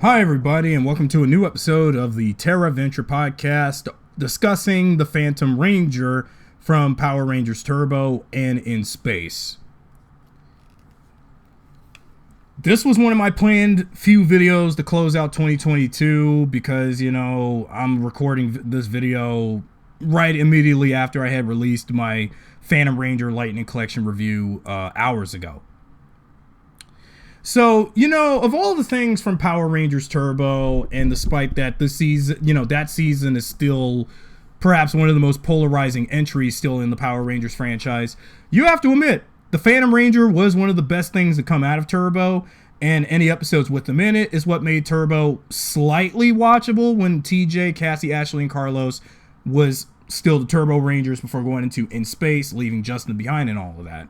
Hi, everybody, and welcome to a new episode of the Terra podcast discussing the Phantom Ranger from Power Rangers Turbo and In Space. This was one of my planned few videos to close out 2022 because, I'm recording this video right immediately after I had released my Phantom Ranger Lightning Collection review hours ago. So, of all the things from Power Rangers Turbo, and despite that this season, that season is still perhaps one of the most polarizing entries still in the Power Rangers franchise, you have to admit, the Phantom Ranger was one of the best things to come out of Turbo, and any episodes with them in it is what made Turbo slightly watchable when TJ, Cassie, Ashley, and Carlos was still the Turbo Rangers before going into In Space, leaving Justin behind and all of that.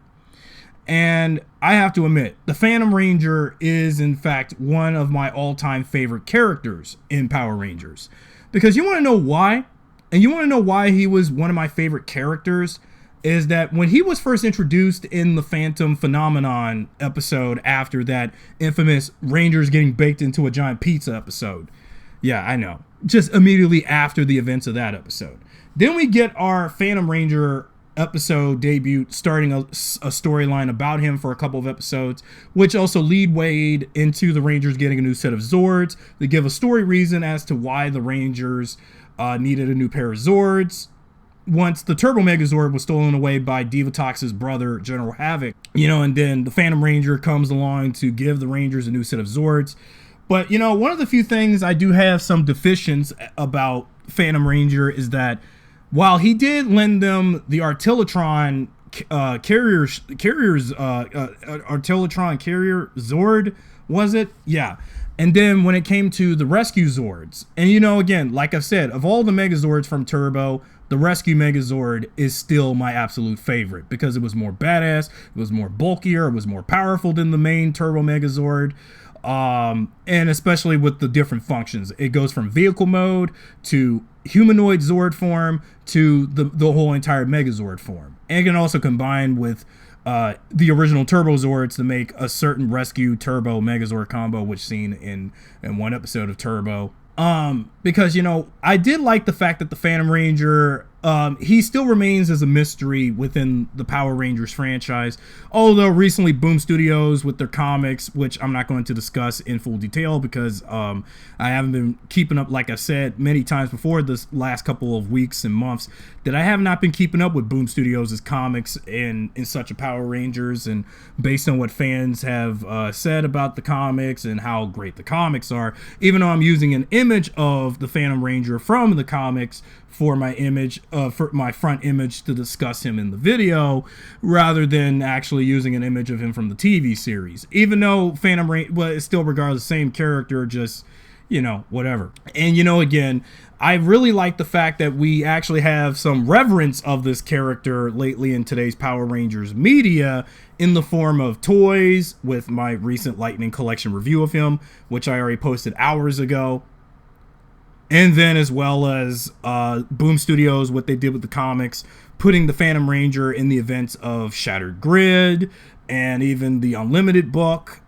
And I have to admit, the Phantom Ranger is, in fact, one of my all-time favorite characters in Power Rangers. Because you want to know why? And you want to know why he was one of my favorite characters? Is that when he was first introduced in the Phantom Phenomenon episode after that infamous Rangers getting baked into a giant pizza episode. Yeah, I know. Just immediately after the events of that episode. Then we get our Phantom Ranger episode debut, starting a storyline about him for a couple of episodes, which also lead Wade into the Rangers getting a new set of Zords. They give a story reason as to why the Rangers needed a new pair of Zords once the Turbo Megazord was stolen away by Divatox's brother, General Havoc. And then the Phantom Ranger comes along to give the Rangers a new set of Zords. But, one of the few things I do have some deficiencies about Phantom Ranger is that while he did lend them the Artillatron Artillatron carrier Zord, was it? Yeah. And then when it came to the Rescue Zords, and again, like I've said, of all the Megazords from Turbo, the Rescue Megazord is still my absolute favorite because it was more badass, it was more bulkier, it was more powerful than the main Turbo Megazord. And especially with the different functions. It goes from vehicle mode to humanoid Zord form to the whole entire Megazord form. And it can also combine with the original Turbo Zords to make a certain Rescue Turbo Megazord combo, which seen in one episode of Turbo. Because, I did like the fact that the Phantom Ranger, he still remains as a mystery within the Power Rangers franchise. Although recently Boom Studios with their comics, which I'm not going to discuss in full detail because I haven't been keeping up, like I said many times before this last couple of weeks and months, that I have not been keeping up with Boom Studios' comics in such a Power Rangers, and based on what fans have said about the comics and how great the comics are, even though I'm using an image of the Phantom Ranger from the comics for my image, for my front image to discuss him in the video, rather than actually using an image of him from the TV series. Even though Phantom Ranger, well, it still regards the same character, just, whatever. And, again, I really like the fact that we actually have some reverence of this character lately in today's Power Rangers media in the form of toys, with my recent Lightning Collection review of him, which I already posted hours ago. And then as well as Boom Studios, what they did with the comics, putting the Phantom Ranger in the events of Shattered Grid and even the Unlimited book,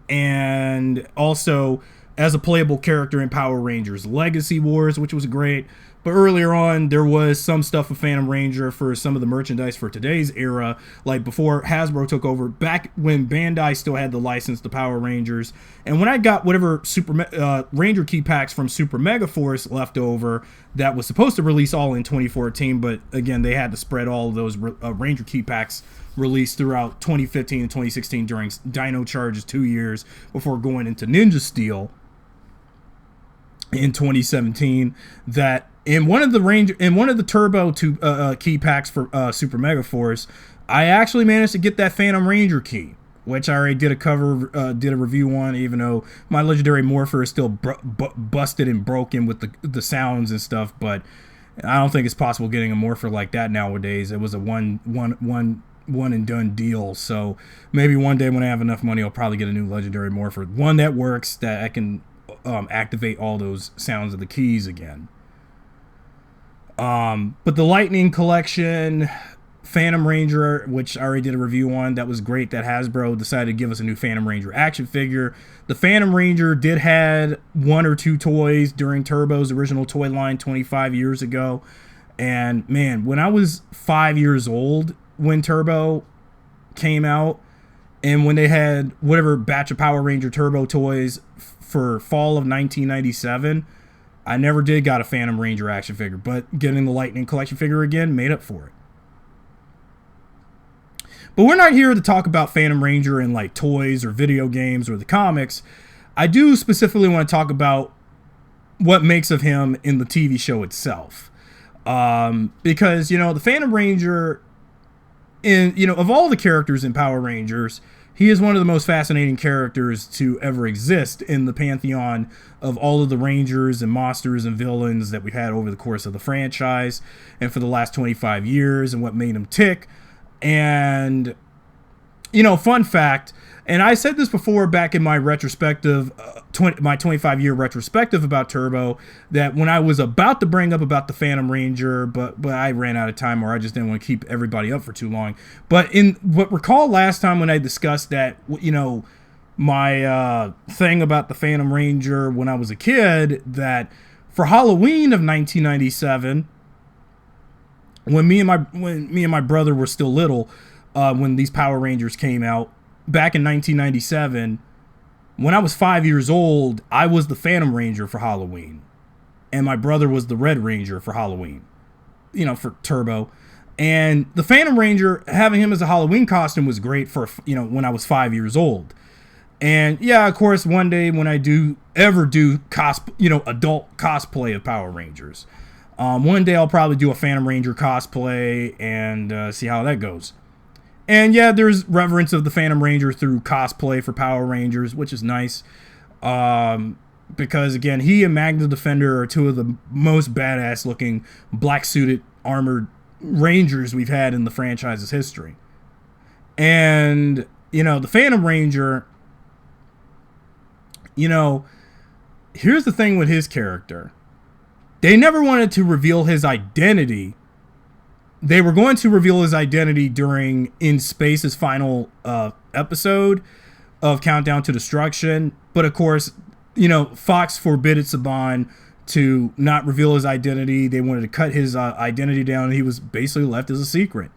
and also as a playable character in Power Rangers Legacy Wars, which was great. But earlier on, there was some stuff with Phantom Ranger for some of the merchandise for today's era, like before Hasbro took over, back when Bandai still had the license to Power Rangers. And when I got whatever Ranger key packs from Super Mega Force left over, that was supposed to release all in 2014, but again, they had to spread all of those Ranger key packs released throughout 2015 and 2016 during Dino Charge's 2 years before going into Ninja Steel in 2017. That in one of the Turbo key packs for Super Mega Force, I actually managed to get that Phantom Ranger key, which I already did a review on, even though my Legendary Morpher is still busted and broken with the sounds and stuff. But I don't think it's possible getting a Morpher like that nowadays. It was a one and done deal. So maybe one day when I have enough money, I'll probably get a new Legendary Morpher, one that works, that I can activate all those sounds of the keys again. But the Lightning Collection Phantom Ranger, which I already did a review on, that was great, that Hasbro decided to give us a new Phantom Ranger action figure. The Phantom Ranger did had 1 or 2 toys during Turbo's original toy line 25 years ago. And man, when I was 5 years old when Turbo came out, and when they had whatever batch of Power Ranger Turbo toys for fall of 1997, I never did got a Phantom Ranger action figure, but getting the Lightning collection figure again made up for it. But we're not here to talk about Phantom Ranger and like toys or video games or the comics. I do specifically want to talk about what makes of him in the TV show itself. Because, you know, the Phantom Ranger, of all the characters in Power Rangers, he is one of the most fascinating characters to ever exist in the pantheon of all of the Rangers and monsters and villains that we've had over the course of the franchise and for the last 25 years, and what made him tick. And, you know, fun fact, and I said this before back in my retrospective, my 25-year retrospective about Turbo, that when I was about to bring up about the Phantom Ranger, but I ran out of time, or I just didn't want to keep everybody up for too long. But recall last time when I discussed that, you know, my thing about the Phantom Ranger when I was a kid, that for Halloween of 1997, when me and my brother were still little, when these Power Rangers came out back in 1997, when I was 5 years old, I was the Phantom Ranger for Halloween, and my brother was the Red Ranger for Halloween, you know, for Turbo. And the Phantom Ranger, having him as a Halloween costume was great for, you know, when I was 5 years old. And yeah, of course, one day when I do adult cosplay of Power Rangers, one day I'll probably do a Phantom Ranger cosplay and see how that goes. And yeah, there's reverence of the Phantom Ranger through cosplay for Power Rangers, which is nice. Because again, he and Magna Defender are 2 of the most badass looking black suited armored Rangers we've had in the franchise's history. And, you know, the Phantom Ranger, you know, here's the thing with his character. They never wanted to reveal his identity. They were going to reveal his identity during In Space's final episode of Countdown to Destruction. But of course, you know, Fox forbade Saban to not reveal his identity. They wanted to cut his identity down, and he was basically left as a secret.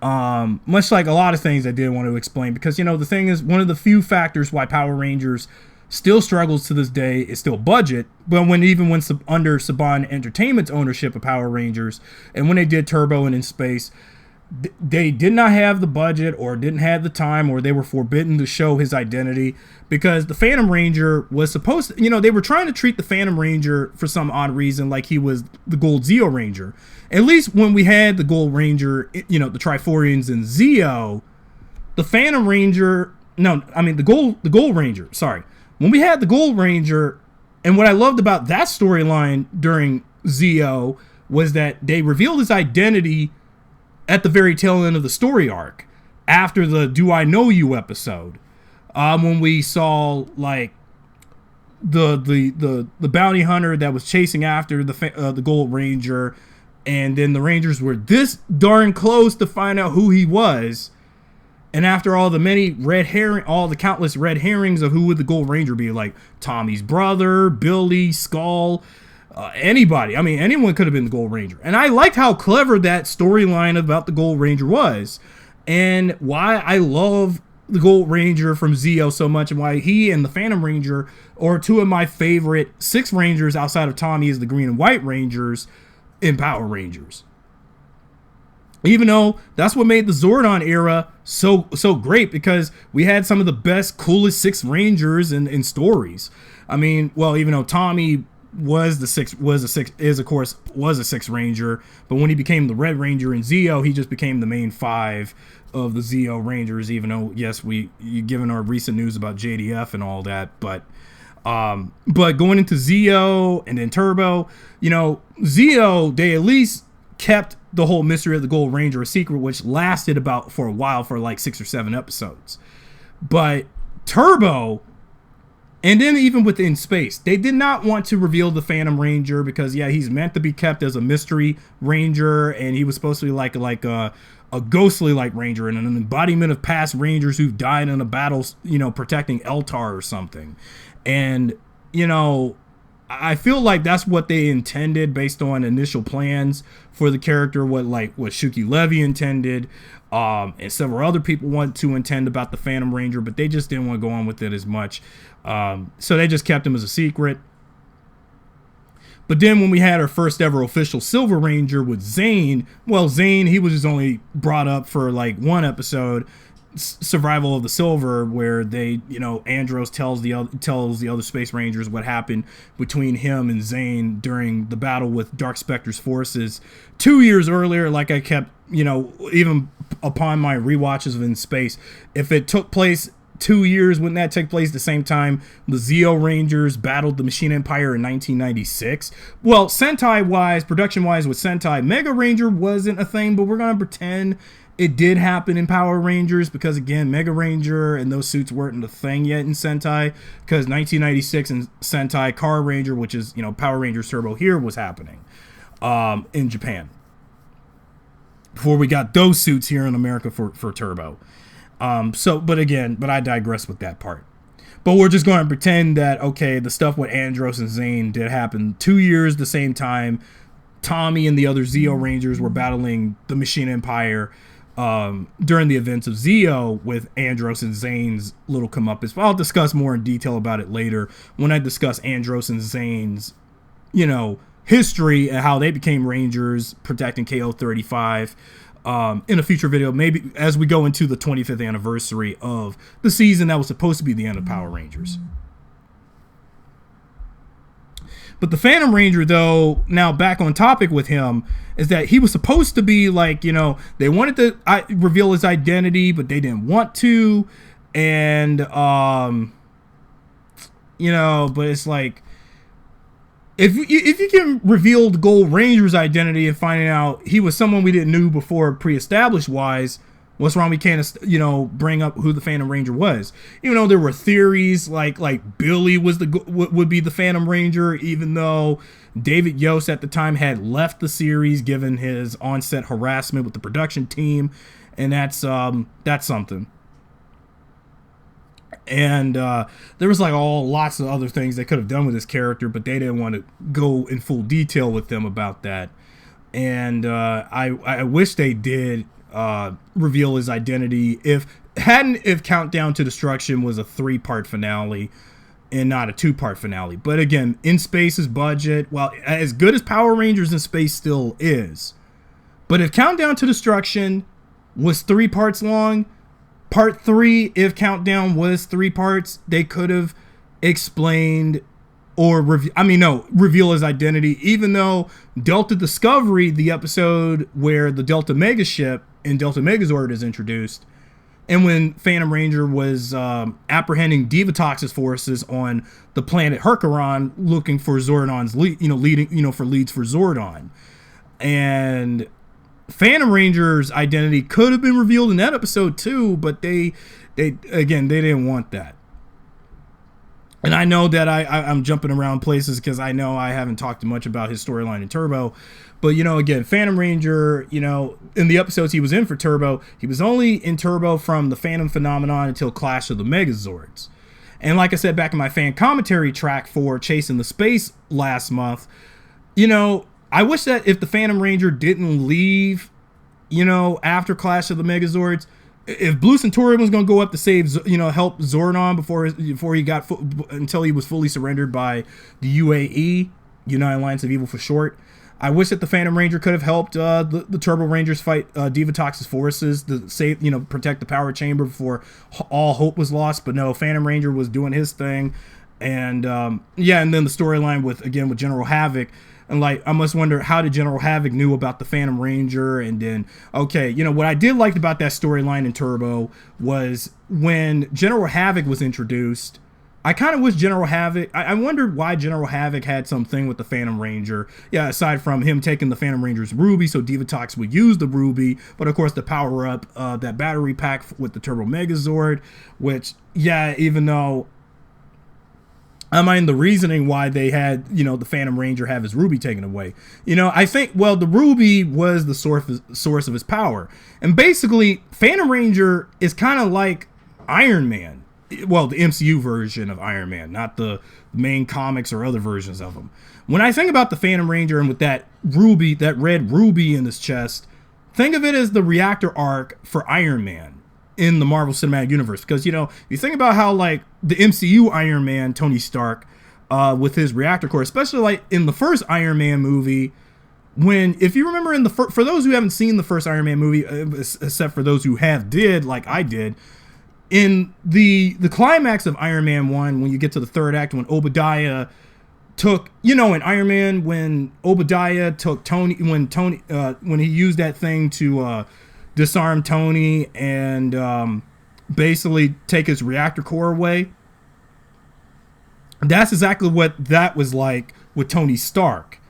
Much like a lot of things I didn't want to explain, because, you know, the thing is, one of the few factors why Power Rangers still struggles to this day is still budget. But when under Saban Entertainment's ownership of Power Rangers, and when they did Turbo and In Space, they did not have the budget, or didn't have the time, or they were forbidden to show his identity, because the Phantom Ranger was supposed to, you know, they were trying to treat the Phantom Ranger for some odd reason like he was the Gold Zeo Ranger. At least when we had the Gold Ranger, you know, the Triforians and Zeo, the Phantom Ranger, the Gold Ranger, sorry. When we had the Gold Ranger, and what I loved about that storyline during Zeo was that they revealed his identity at the very tail end of the story arc, after the Do I Know You episode, when we saw like the bounty hunter that was chasing after the Gold Ranger, and then the Rangers were this darn close to find out who he was. And after all the countless red herrings of who would the Gold Ranger be, like Tommy's brother, Billy, Skull, anybody. I mean, anyone could have been the Gold Ranger. And I liked how clever that storyline about the Gold Ranger was, and why I love the Gold Ranger from Zeo so much, and why he and the Phantom Ranger are 2 of my favorite 6 Rangers outside of Tommy as the Green and White Rangers in Power Rangers. Even though that's what made the Zordon era so great, because we had some of the best, coolest 6 Rangers in stories. I mean, well, even though Tommy was a 6 Ranger, but when he became the Red Ranger in Zeo, he just became the main 5 of the Zeo Rangers. Even though, yes, given our recent news about JDF and all that, but going into Zeo and then Turbo, you know, Zeo, they at least kept the whole mystery of the Gold Ranger a secret, which lasted for a while, for like 6 or 7 episodes. But Turbo, and then even within Space, they did not want to reveal the Phantom Ranger, because yeah, he's meant to be kept as a mystery ranger, and he was supposed to be like a a ghostly like ranger and an embodiment of past rangers who've died in a battle, protecting Eltar or something. And, I feel like that's what they intended based on initial plans for the character, what Shuki Levy intended, and several other people want to intend about the Phantom Ranger, but they just didn't want to go on with it as much. So they just kept him as a secret. But then when we had our first ever official Silver Ranger with Zane, he was just only brought up for like one episode, Survival of the Silver, where they, Andros tells the other Space Rangers what happened between him and Zane during the battle with Dark Spectre's forces 2 years earlier. Like I kept, even upon my rewatches of In Space, if it took place 2 years, wouldn't that take place the same time the Zeo Rangers battled the Machine Empire in 1996? Well, Sentai-wise, production-wise with Sentai, Mega Ranger wasn't a thing, but we're going to pretend it did happen in Power Rangers because, again, Mega Ranger and those suits weren't a thing yet in Sentai, because 1996 in Sentai, Car Ranger, which is, Power Rangers Turbo here, was happening in Japan. Before we got those suits here in America for Turbo. But I digress with that part. But we're just going to pretend that, okay, the stuff with Andros and Zane did happen 2 years the same time. Tommy and the other Zeo Rangers were battling the Machine Empire during the events of Zeo with Andros and Zane's little comeuppance. But I'll discuss more in detail about it later when I discuss Andros and Zane's, history and how they became Rangers protecting KO-35 in a future video, maybe as we go into the 25th anniversary of the season that was supposed to be the end of Power Rangers. But the Phantom Ranger, though, now back on topic with him, is that he was supposed to be like, they wanted to reveal his identity, but they didn't want to. And, but it's like, if you can reveal the Gold Ranger's identity and finding out he was someone we didn't know before pre-established wise, what's wrong? We can't, bring up who the Phantom Ranger was. Even though there were theories like Billy was would be the Phantom Ranger, even though David Yost at the time had left the series given his on-set harassment with the production team, and that's something. And there was lots of other things they could have done with this character, but they didn't want to go in full detail with them about that. And I wish they did reveal his identity if Countdown to Destruction was a 3-part finale and not a 2-part finale. But again, In Space's budget, well, as good as Power Rangers in Space still is, but if Countdown to Destruction was 3 parts long, Part 3, if Countdown was 3 parts, they could have explained or reveal his identity, even though Delta Discovery, the episode where the Delta Megaship and Delta Megazord is introduced, and when Phantom Ranger was apprehending Divatox's forces on the planet Hercaron, looking for Zordon's for leads for Zordon. And Phantom Ranger's identity could have been revealed in that episode too, but they didn't want that. And I know that I'm jumping around places because I know I haven't talked much about his storyline in Turbo. But, again, Phantom Ranger, in the episodes he was in for Turbo, he was only in Turbo from the Phantom Phenomenon until Clash of the Megazords. And like I said back in my fan commentary track for Chasing the Space last month, I wish that if the Phantom Ranger didn't leave, after Clash of the Megazords, if Blue Centurion was going to go up to save, help Zordon before he got until he was fully surrendered by the UAE, United Alliance of Evil for short, I wish that the Phantom Ranger could have helped the Turbo Rangers fight Divatox's forces to save, protect the power chamber before all hope was lost. But no, Phantom Ranger was doing his thing, and and then the storyline with General Havoc. And I must wonder, how did General Havoc knew about the Phantom Ranger? And then, what I did like about that storyline in Turbo was when General Havoc was introduced, I kind of wish General Havoc, I wondered why General Havoc had something with the Phantom Ranger. Yeah, aside from him taking the Phantom Ranger's Ruby, so Divatox would use the Ruby, but of course to power up that battery pack with the Turbo Megazord, which, even though I mean, the reasoning why they had, the Phantom Ranger have his ruby taken away. I think, well, the ruby was the source of his power. And basically, Phantom Ranger is kind of like Iron Man. Well, the MCU version of Iron Man, not the main comics or other versions of him. When I think about the Phantom Ranger and with that ruby, that red ruby in his chest, think of it as the reactor arc for Iron Man in the Marvel Cinematic Universe. Because, you think about how, like, the MCU Iron Man, Tony Stark, with his reactor core, especially, like, in the first Iron Man movie, if you remember for those who haven't seen the first Iron Man movie, except for those who did, like I did, in the climax of Iron Man 1, when you get to the third act, when Obadiah took, in Iron Man, when Obadiah took Tony, when he used that thing to disarm Tony and basically take his reactor core away, that's exactly what that was like with Tony Stark.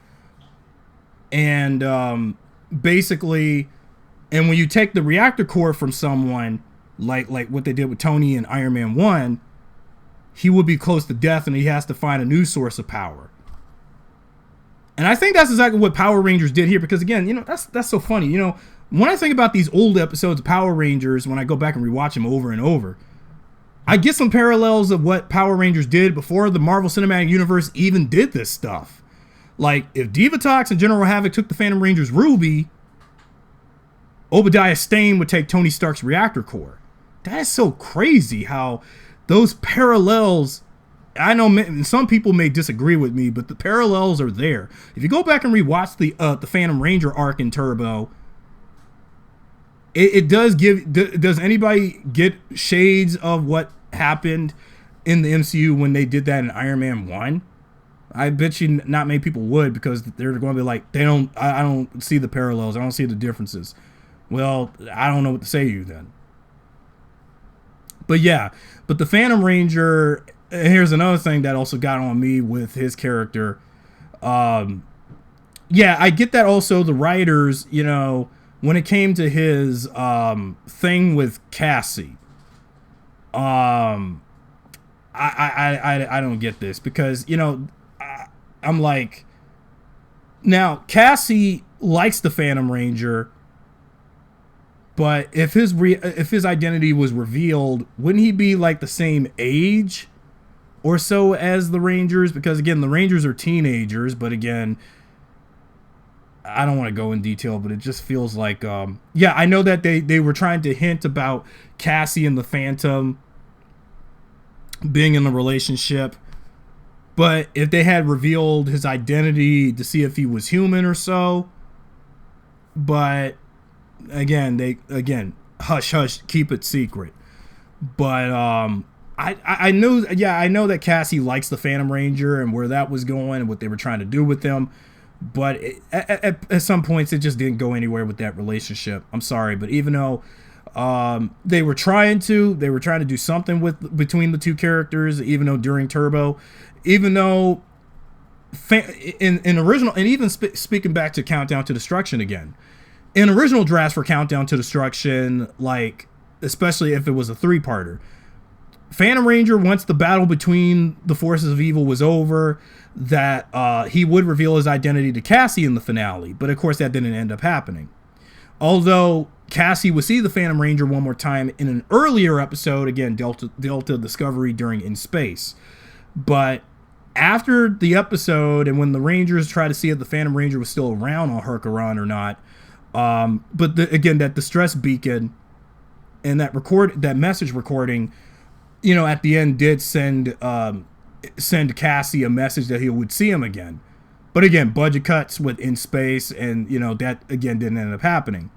And basically, and when you take the reactor core from someone, like what they did with Tony in Iron Man 1, he would be close to death and he has to find a new source of power. And I think that's exactly what Power Rangers did here, because again, that's so funny. When I think about these old episodes of Power Rangers, when I go back and rewatch them over and over, I get some parallels of what Power Rangers did before the Marvel Cinematic Universe even did this stuff. Like, if Divatox and General Havoc took the Phantom Ranger's ruby, Obadiah Stane would take Tony Stark's reactor core. That is so crazy how those parallels, I know some people may disagree with me, but the parallels are there. If you go back and rewatch the Phantom Ranger arc in Turbo, it does does anybody get shades of what happened in the MCU when they did that in Iron Man 1? I bet you not many people would, because they're going to be like, I don't see the parallels. I don't see the differences. Well, I don't know what to say to you then. But yeah, but the Phantom Ranger, here's another thing that also got on me with his character. Yeah, I get that also the writers, when it came to his thing with Cassie, I don't get this, because, I'm like, now Cassie likes the Phantom Ranger, but if his identity was revealed, wouldn't he be like the same age or so as the Rangers? Because again, the Rangers are teenagers, but again, I don't want to go in detail, but it just feels like, yeah, I know that they were trying to hint about Cassie and the Phantom being in a relationship, but if they had revealed his identity to see if he was human or so, but again, hush hush, keep it secret. But I know that Cassie likes the Phantom Ranger and where that was going and what they were trying to do with him, but at some points it just didn't go anywhere with that relationship. I'm sorry, but even though they were trying to do something between the two characters, even though during Turbo, even though in original, and even speaking back to Countdown to Destruction again, in original drafts for Countdown to Destruction, like especially if it was a 3-parter, Phantom Ranger, once the battle between the forces of evil was over, that he would reveal his identity to Cassie in the finale, but of course that didn't end up happening. Although Cassie would see the Phantom Ranger one more time in an earlier episode, again, Delta Discovery during In Space. But after the episode, and when the Rangers try to see if the Phantom Ranger was still around on Hercaron or not, but again, that distress beacon and that message recording, at the end did send Cassie a message that he would see him again. But again, budget cuts with In Space, and that again didn't end up happening.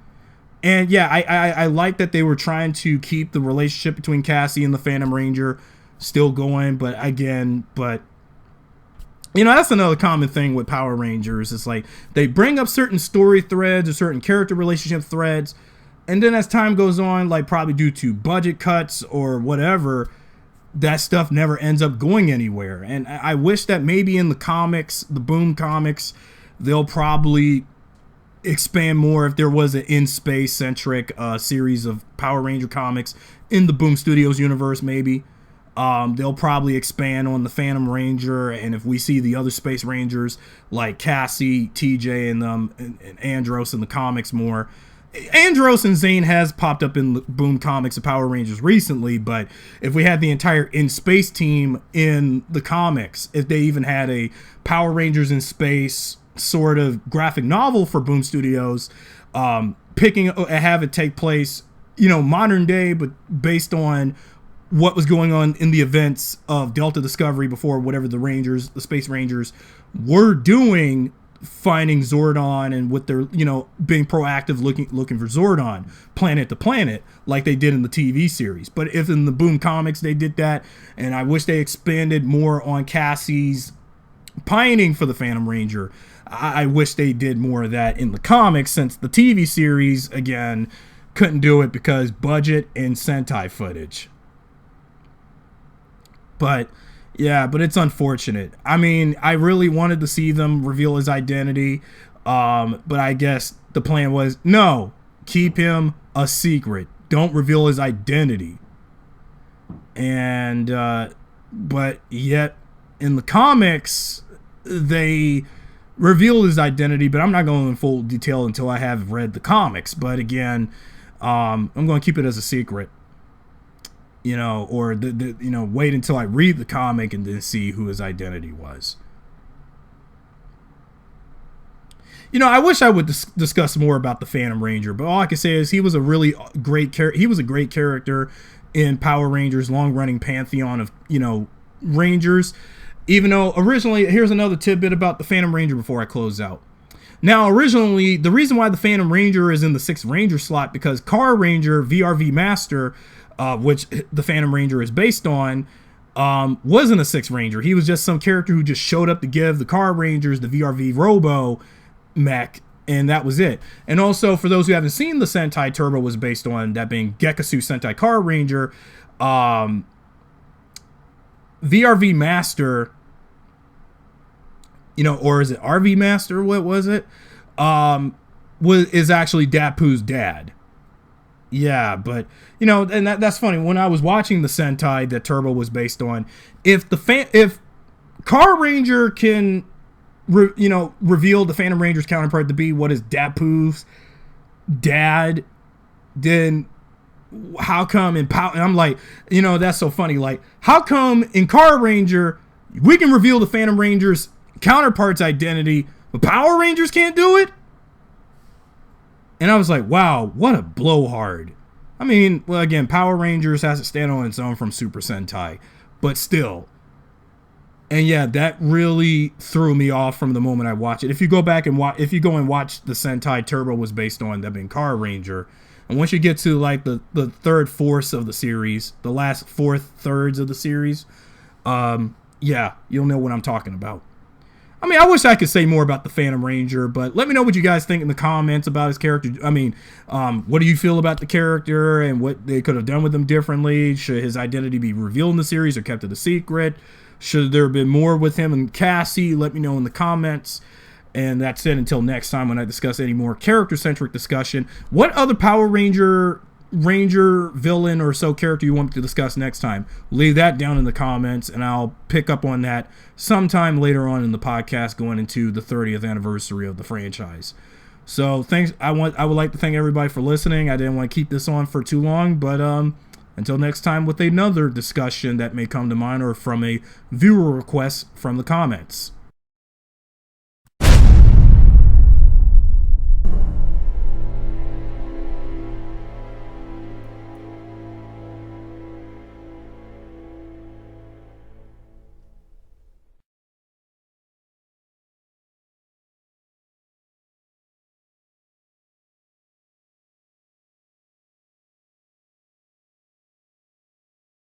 And yeah, I like that they were trying to keep the relationship between Cassie and the Phantom Ranger still going, but that's another common thing with Power Rangers. It's like they bring up certain story threads or certain character relationship threads, and then as time goes on, like probably due to budget cuts or whatever, that stuff never ends up going anywhere. And I wish that maybe in the comics, the Boom comics, they'll probably expand more if there was an In Space centric series of Power Ranger comics in the Boom Studios universe, maybe. They'll probably expand on the Phantom Ranger, and if we see the other Space Rangers like Cassie, TJ, and and Andros in the comics more. Andros and Zane has popped up in Boom Comics and Power Rangers recently, but if we had the entire In Space team in the comics, if they even had a Power Rangers in Space sort of graphic novel for Boom Studios, have it take place, modern day, but based on what was going on in the events of Delta Discovery before whatever the Space Rangers were doing, finding Zordon and with their, being proactive, looking for Zordon planet to planet like they did in the TV series. But if in the Boom comics they did that, and I wish they expanded more on Cassie's pining for the Phantom Ranger. I wish they did more of that in the comics, since the TV series, again, couldn't do it because budget and Sentai footage. But it's unfortunate. I mean, I really wanted to see them reveal his identity, but I guess the plan was, no, keep him a secret. Don't reveal his identity. And, but yet, in the comics, they reveal his identity, but I'm not going in full detail until I have read the comics. But again, I'm going to keep it as a secret. Or wait until I read the comic and then see who his identity was. I wish I would discuss more about the Phantom Ranger, but all I can say is he was a really great character. He was a great character in Power Rangers' long-running pantheon of, Rangers. Even though originally, here's another tidbit about the Phantom Ranger before I close out. Now, originally, the reason why the Phantom Ranger is in the 6th Ranger slot, because Car Ranger VRV Master, which the Phantom Ranger is based on, wasn't a 6th Ranger. He was just some character who just showed up to give the Car Rangers the VRV Robo mech, and that was it. And also, for those who haven't seen, the Sentai Turbo was based on that being Gekasu Sentai Car Ranger. VRV Master, or is it RV Master? What was it? Is actually Dapu's dad. Yeah, but and that's funny. When I was watching the Sentai that Turbo was based on, if Car Ranger can, reveal the Phantom Ranger's counterpart to be what is Dapu's dad, then how come in Power? And I'm like, that's so funny. Like, how come in Car Ranger we can reveal the Phantom Ranger's counterpart's identity, but Power Rangers can't do it? And I was like, wow, what a blowhard. I mean, well, again, Power Rangers has to stand on its own from Super Sentai, but still. And yeah, that really threw me off from the moment I watched it. If you go back and if you go and watch the Sentai Turbo was based on, that being Car Ranger, and once you get to like the third fourth of the series, the last fourth thirds of the series, yeah, you'll know what I'm talking about. I mean, I wish I could say more about the Phantom Ranger, but let me know what you guys think in the comments about his character. I mean, what do you feel about the character and what they could have done with him differently? Should his identity be revealed in the series or kept it a secret? Should there have been more with him and Cassie? Let me know in the comments. And that's it until next time when I discuss any more character-centric discussion. What other Power Ranger, villain, or so character you want me to discuss next time? Leave that down in the comments, and I'll pick up on that sometime later on in the podcast going into the 30th anniversary of the franchise. So thanks. I would like to thank everybody for listening. I didn't want to keep this on for too long, but until next time with another discussion that may come to mind or from a viewer request from the comments.